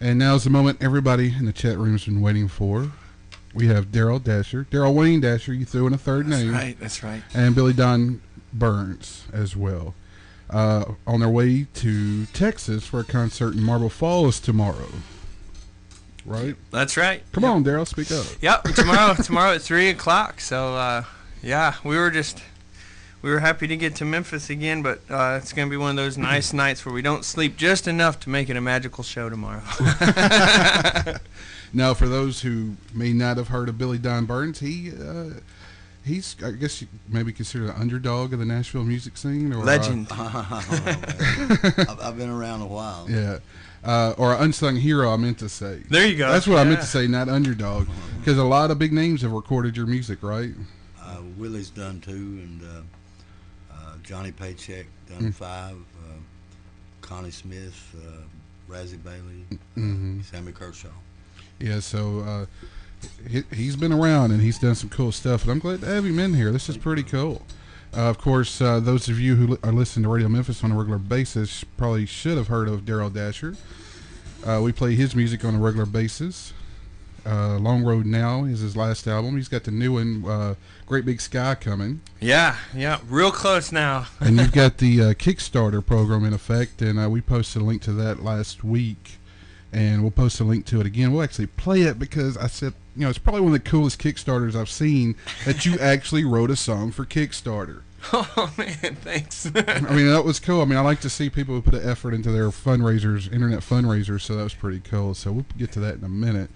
And now's the moment everybody in the chat room's been waiting for. We have Daryl Wayne Dasher. You threw in a third name. That's right. And Billy Don Burns as well. On their way to Texas for a concert in Marble Falls tomorrow. Right? That's right. Come on, Daryl, speak up. Yep, tomorrow at 3 o'clock. So, yeah, we were happy to get to Memphis again, but it's going to be one of those nice nights where we don't sleep just enough to make it a magical show tomorrow. Now, for those who may not have heard of Billy Don Burns, he's, I guess, maybe considered an underdog of the Nashville music scene. Or legend. I've been around a while. Yeah. Or an unsung hero, I meant to say. There you go. That's what I meant to say, not underdog. Because a lot of big names have recorded your music, right? Willie's done 2, and Johnny Paycheck done 5. Connie Smith, Razzie Bailey, Sammy Kershaw. Yeah, so he's been around and he's done some cool stuff. And I'm glad to have him in here. This is pretty cool. Of course, those of you who are listening to Radio Memphis on a regular basis probably should have heard of Daryl Dasher. We play his music on a regular basis. Long Road Now is his last album. He's got the new one, Great Big Sky, coming. Yeah, real close now. And you've got the Kickstarter program in effect, and we posted a link to that last week. And we'll post a link to it again. We'll actually play it because I said, it's probably one of the coolest Kickstarters I've seen that you actually wrote a song for Kickstarter. Oh, man, thanks. I mean, that was cool. I mean, I like to see people who put an effort into their fundraisers, internet fundraisers, so that was pretty cool. So we'll get to that in a minute.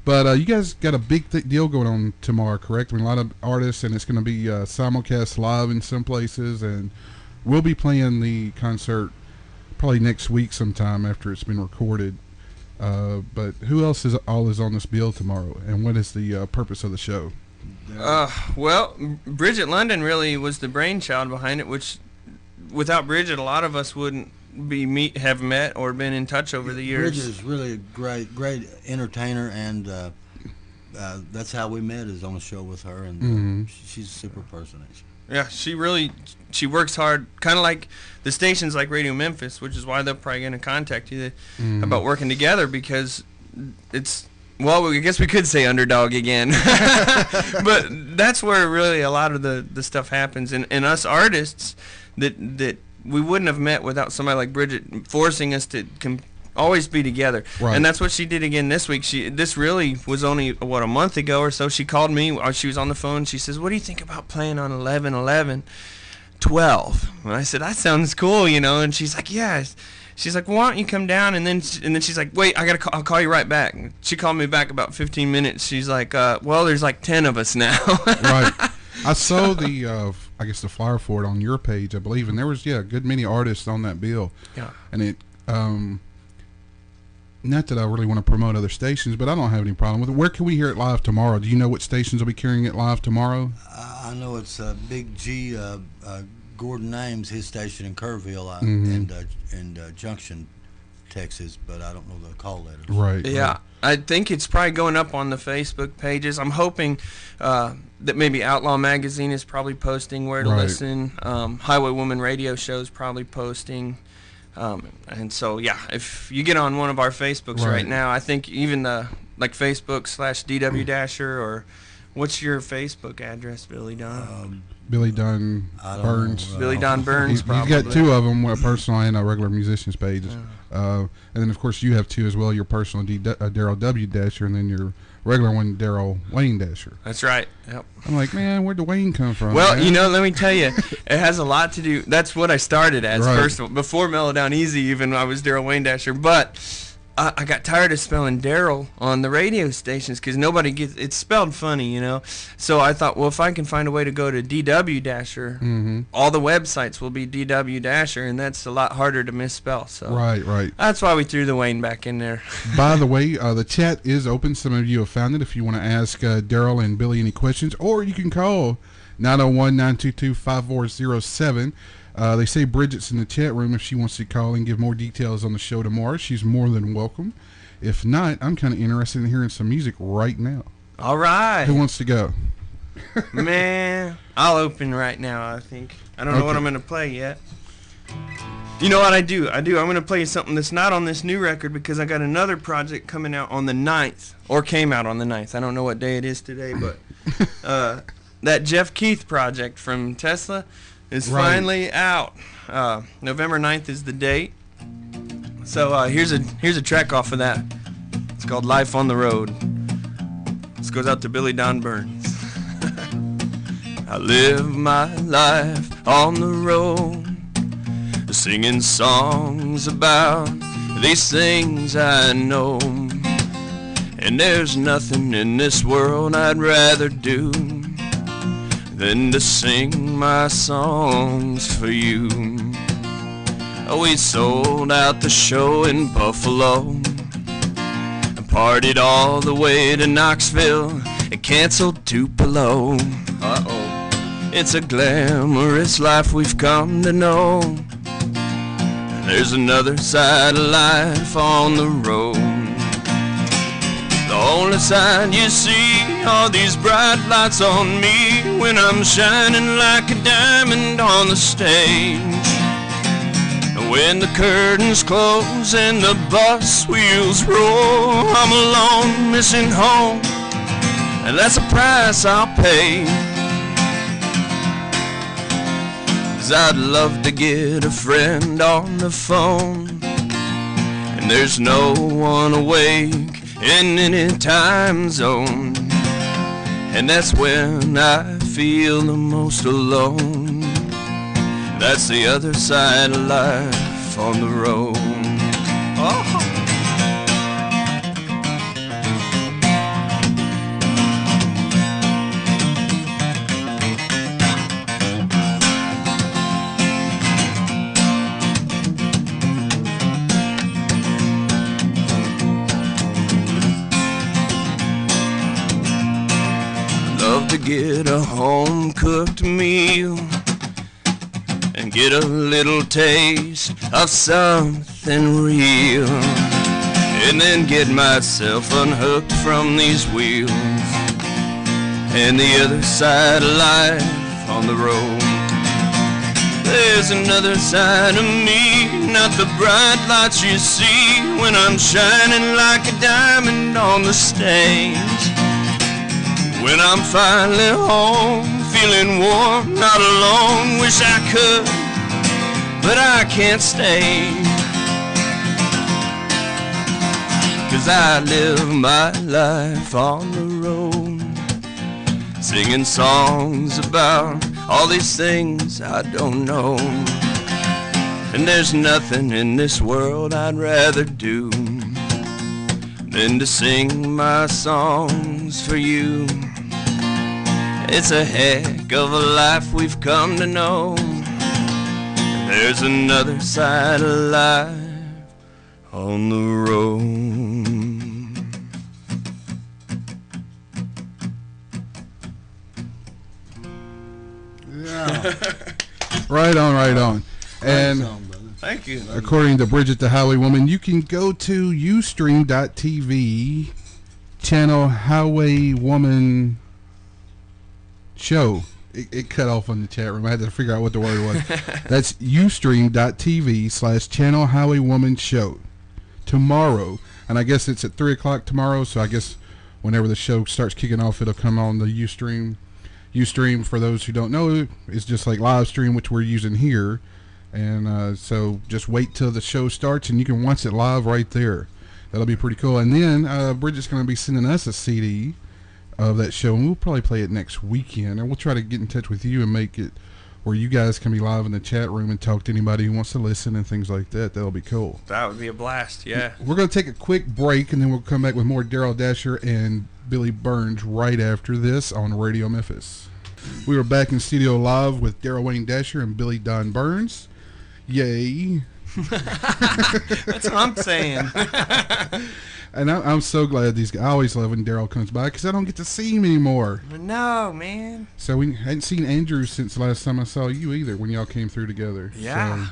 But you guys got a big deal going on tomorrow, correct? I mean, a lot of artists, and it's going to be simulcast live in some places, and we'll be playing the concert probably next week sometime after it's been recorded. But who else is on this bill tomorrow, and what is the purpose of the show? Well, Brigitte London really was the brainchild behind it, which without Brigitte, a lot of us wouldn't have met or been in touch over the years. Bridget is really a great entertainer, and that's how we met, is on a show with her, and she's a super person. Yeah, she works hard, kind of like the stations like Radio Memphis, which is why they're probably going to contact you about working together, because it's, well, I guess we could say underdog again. But that's where really a lot of the stuff happens, and us artists that we wouldn't have met without somebody like Brigitte forcing us to always be together. Right. And that's what she did again this week. This really was only, a month ago or so. She called me, she was on the phone, she says, what do you think about playing on 11/11/12? And I said, that sounds cool, and she's like, yeah. She's like, why don't you come down? And then she's like, wait, I'll call you right back. And she called me back about 15 minutes. She's like, well, there's like 10 of us now. Right. I saw the, I guess the flyer for it on your page, I believe, and there was, a good many artists on that bill. Yeah. And it, not that I really want to promote other stations, but I don't have any problem with it. Where can we hear it live tomorrow? Do you know what stations will be carrying it live tomorrow? I know it's Big G, Gordon Ames, his station in Kerrville, and Junction, Texas, but I don't know the call letters. Right. Yeah. Right. I think it's probably going up on the Facebook pages. I'm hoping that maybe Outlaw Magazine is probably posting where to listen. Highway Woman Radio Show is probably posting. And so, if you get on one of our Facebooks right now, I think even the Facebook/DW Dasher, or what's your Facebook address, Billy Don? Billy Don Burns. Billy Don Burns, You've got 2 of them, a personal and a regular musician's page. And then, of course, you have 2 as well, your personal Daryl W. Dasher, and then your regular one, Daryl Wayne Dasher. That's right. Yep. I'm like, man, where'd the Wayne come from? Well, man? let me tell you, it has a lot to do. That's what I started as first of all. Before Mellow Down Easy, even I was Daryl Wayne Dasher. But I got tired of spelling Daryl on the radio stations because nobody gets it's spelled funny, So I thought, well, if I can find a way to go to DW Dasher, all the websites will be DW Dasher, and that's a lot harder to misspell. So right. That's why we threw the Wayne back in there. By the way, the chat is open. Some of you have found it. If you want to ask Daryl and Billy any questions, or you can call 901-922-5407. They say Bridget's in the chat room. If she wants to call and give more details on the show tomorrow, she's more than welcome. If not, I'm kind of interested in hearing some music right now. All right. Who wants to go? Man, I'll open right now, I think. I don't know what I'm going to play yet. You know what I do? I'm going to play you something that's not on this new record because I got another project coming out on the 9th, or came out on the 9th. I don't know what day it is today, but that Jeff Keith project from Tesla is finally out. November 9th is the date. So here's a track off of that. It's called Life on the Road. This goes out to Billy Don Burns. I live my life on the road, singing songs about these things I know. And there's nothing in this world I'd rather do than to sing my songs for you. We sold out the show in Buffalo, partied all the way to Knoxville, and canceled Tupelo. It's a glamorous life we've come to know. There's another side of life on the road. The only side you see are these bright lights on me when I'm shining like a diamond on the stage. When the curtains close and the bus wheels roll, I'm alone, missing home, and that's a price I'll pay. 'Cause I'd love to get a friend on the phone, and there's no one awake in any time zone, and that's when I feel the most alone. That's the other side of life on the road. Oh. Love to get a home-cooked meal and get a little taste of something real, and then get myself unhooked from these wheels, and the other side of life on the road. There's another side of me, not the bright lights you see when I'm shining like a diamond on the stage. When I'm finally home, feeling warm, not alone, wish I could, but I can't stay. 'Cause I live my life on the road, singing songs about all these things I don't know. And there's nothing in this world I'd rather do than to sing my songs for you. It's a heck of a life we've come to know. There's another side of life on the road. Yeah. Right on, right on. And Song, brother. Thank you. according to Brigitte the Highway Woman, you can go to ustream.tv, channel Highway Woman Show. It cut off on the chat room. I had to figure out what the word was. That's ustream.tv/channel Highway Woman Show tomorrow. And I guess it's at 3 o'clock tomorrow, so I guess whenever the show starts kicking off, it'll come on the Ustream. Ustream, for those who don't know, is just like live stream, which we're using here. And so just wait till the show starts, and you can watch it live right there. That'll be pretty cool. And then Bridget's going to be sending us a CD of that show, and we'll probably play it next weekend, and we'll try to get in touch with you and make it where you guys can be live in the chat room and talk to anybody who wants to listen and things like that. That'll be cool. That would be a blast, yeah. We're going to take a quick break, and then we'll come back with more Daryl Dasher and Billy Burns right after this on Radio Memphis. We were back in studio live with Daryl Wayne Dasher and Billy Don Burns. Yay. That's what I'm saying. And I'm so glad these guys. I always love when Daryl comes by because I don't get to see him anymore. No, man. So we hadn't seen Andrew since the last time I saw you either, when y'all came through together. Yeah.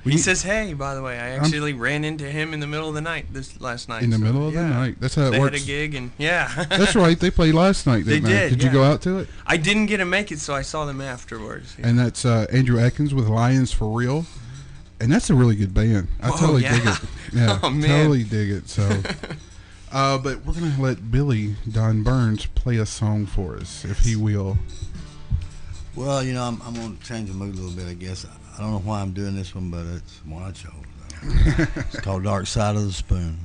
So He says hey, by the way. I actually ran into him in the middle of the night last night. In the middle of the night. That's how it they works. They had a gig, and yeah. That's right. They played last night, didn't they? Did, Did you go out to it? I didn't get to make it, so I saw them afterwards. Yeah. And that's Andrew Atkins with Lions for Real. And that's a really good band. I totally dig it. Yeah, Oh, man. totally dig it. So, but we're gonna let Billy Don Burns play a song for us, if he will. Well, you know, I'm going to change the mood a little bit, I guess. I don't know why I'm doing this one, but it's one I chose. It's called Dark Side of the Spoon.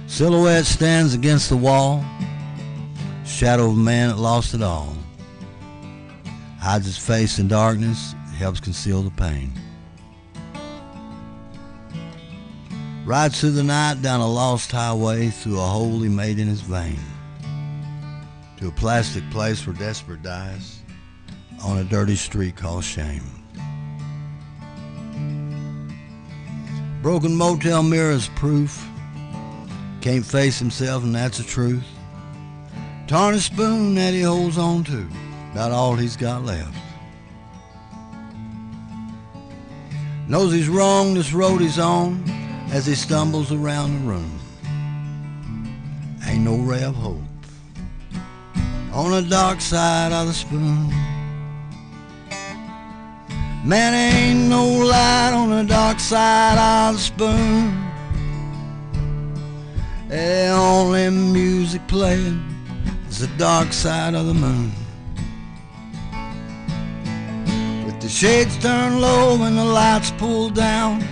Silhouette stands against the wall, shadow of a man that lost it all. Hides his face in darkness, helps conceal the pain. Rides through the night down a lost highway, through a hole he made in his vein, to a plastic place where desperate dies, on a dirty street called shame. Broken motel mirrors proof, can't face himself and that's the truth. Tarnished spoon that he holds on to, about all he's got left. Knows he's wrong, this road he's on, as he stumbles around the room. Ain't no ray of hope on the dark side of the spoon. Man, ain't no light on the dark side of the spoon. The only music playing is the dark side of the moon. With the shades turned low and the lights pulled down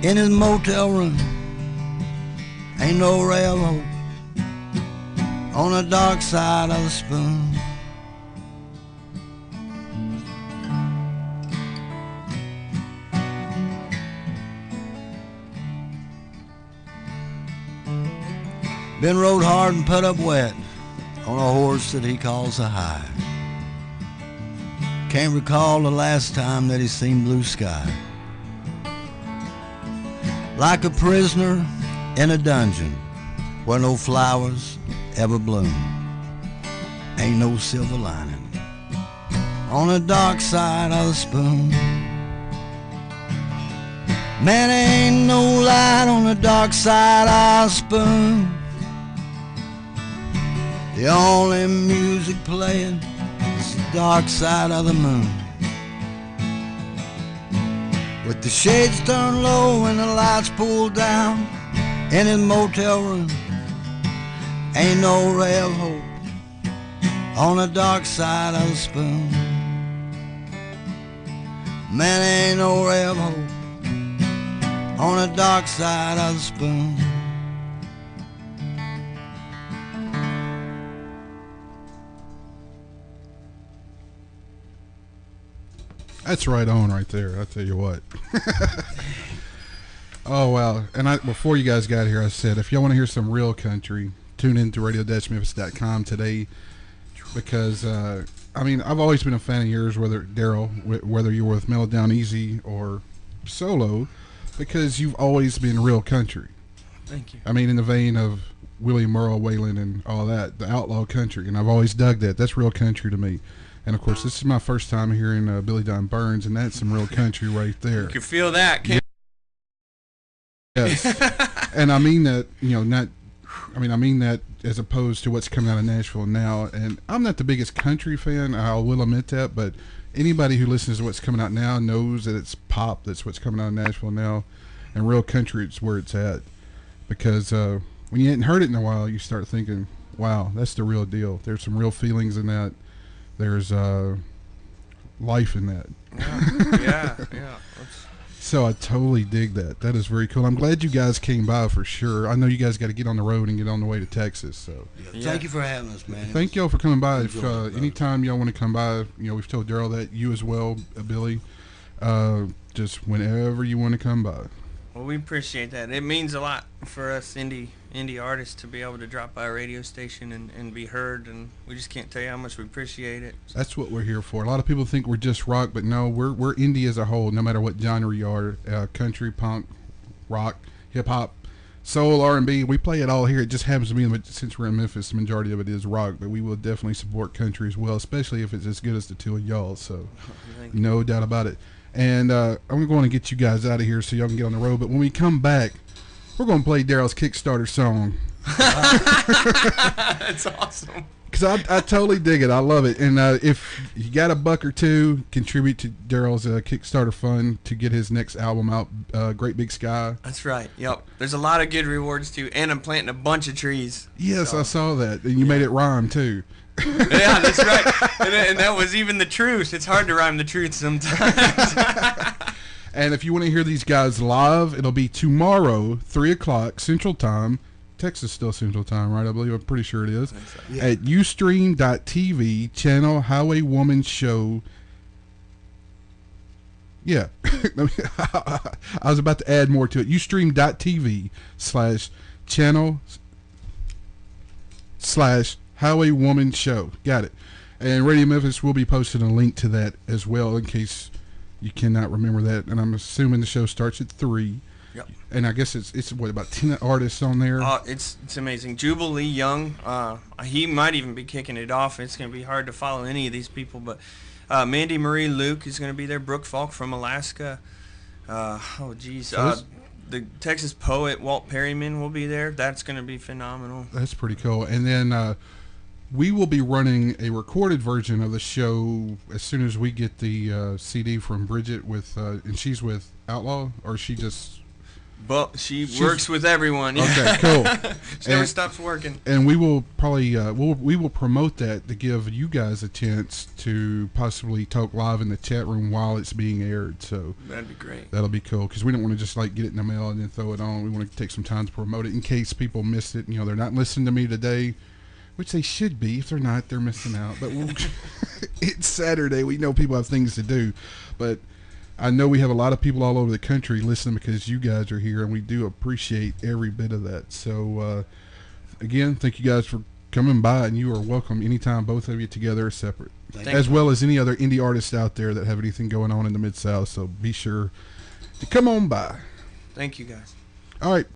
in his motel room, ain't no ray of hope on the dark side of the spoon. Been rode hard and put up wet on a horse that he calls a high. Can't recall the last time that he seen blue sky. Like a prisoner in a dungeon where no flowers ever bloom. Ain't no silver lining on the dark side of the spoon. Man, ain't no light on the dark side of the spoon. The only music playing is the dark side of the moon. With the shades turned low and the lights pulled down in his motel room, ain't no ray of hope on the dark side of the spoon. Man, ain't no ray of hope on the dark side of the spoon. That's right on right there. I tell you what. Oh wow! And before you guys got here, I said if y'all want to hear some real country, tune in to radio-memphis.com today, because I mean I've always been a fan of yours, whether Daryl, whether you were with Mellow Down Easy or solo, because you've always been real country. Thank you. I mean, in the vein of William Merle, Waylon, and all that, the outlaw country, and I've always dug that. That's real country to me. And of course, this is my first time hearing Billy Don Burns, and that's some real country right there. You can feel that, can't Yes. And I mean that, you know, I mean that as opposed to what's coming out of Nashville now. And I'm not the biggest country fan, I will admit that, but anybody who listens to what's coming out now knows that it's pop, that's what's coming out of Nashville now. And real country, it's where it's at. Because when you hadn't heard it in a while, you start thinking, wow, that's the real deal. There's some real feelings in that. There's life in that. Yeah. So I totally dig that. That is very cool. I'm glad you guys came by for sure. I know you guys got to get on the road and get on the way to Texas. So Thank you for having us, man. Thank y'all for coming by. If anytime y'all want to come by, you know, we've told Daryl that, you as well, Billy. Just whenever you want to come by. Well, we appreciate that. It means a lot for us indie artists to be able to drop by a radio station and be heard, and we just can't tell you how much we appreciate it. That's what we're here for. A lot of people think we're just rock, but no, we're indie as a whole, no matter what genre you are, country, punk, rock, hip-hop, soul, R&B. We play it all here. It just happens to be, since we're in Memphis, the majority of it is rock, but we will definitely support country as well, especially if it's as good as the two of y'all, so no doubt about it. And I'm going to get you guys out of here so y'all can get on the road, but when we come back, we're going to play Daryl's Kickstarter song, That's awesome. Because I totally dig it. I love it. And if you got $1 or $2, contribute to Daryl's Kickstarter fund to get his next album out, Great Big Sky. That's right. Yep. There's a lot of good rewards too, and I'm planting a bunch of trees. Yes, so. I saw that. And you made it rhyme too. Yeah, that's right. And that was even the truth. It's hard to rhyme the truth sometimes. And if you want to hear these guys live, it'll be tomorrow, 3 o'clock Central Time. Texas still Central Time, right? I believe. I'm pretty sure it is. Yeah. At Ustream.tv, channel Highway Woman Show. Yeah. I was about to add more to it. Ustream.tv/channel/Highway Woman Show. Got it. And Radio Memphis will be posting a link to that as well in case you cannot remember that. And I'm assuming the show starts at 3. Yep. And I guess it's what, about 10 artists on there? It's amazing. Jubilee Young, he might even be kicking it off. It's going to be hard to follow any of these people, but Mandy Marie Luke is going to be there. Brooke Falk from Alaska. The Texas poet Walt Perryman will be there. That's going to be phenomenal. That's pretty cool. And then we will be running a recorded version of the show as soon as we get the CD from Brigitte with, and she's with Outlaw, or she just... But she's works with everyone. Yeah. Okay, cool. She never stops working. And we will probably we will promote that to give you guys a chance to possibly talk live in the chat room while it's being aired. So that'd be great. That'll be cool because we don't want to just like get it in the mail and then throw it on. We want to take some time to promote it in case people missed it. You know, they're not listening to me today, which they should be. If they're not, they're missing out. But it's Saturday. We know people have things to do, but I know we have a lot of people all over the country listening because you guys are here, and we do appreciate every bit of that. So, again, thank you guys for coming by, and you are welcome anytime, both of you together or separate, as well as any other indie artists out there that have anything going on in the Mid-South. So be sure to come on by. Thank you, guys. All right.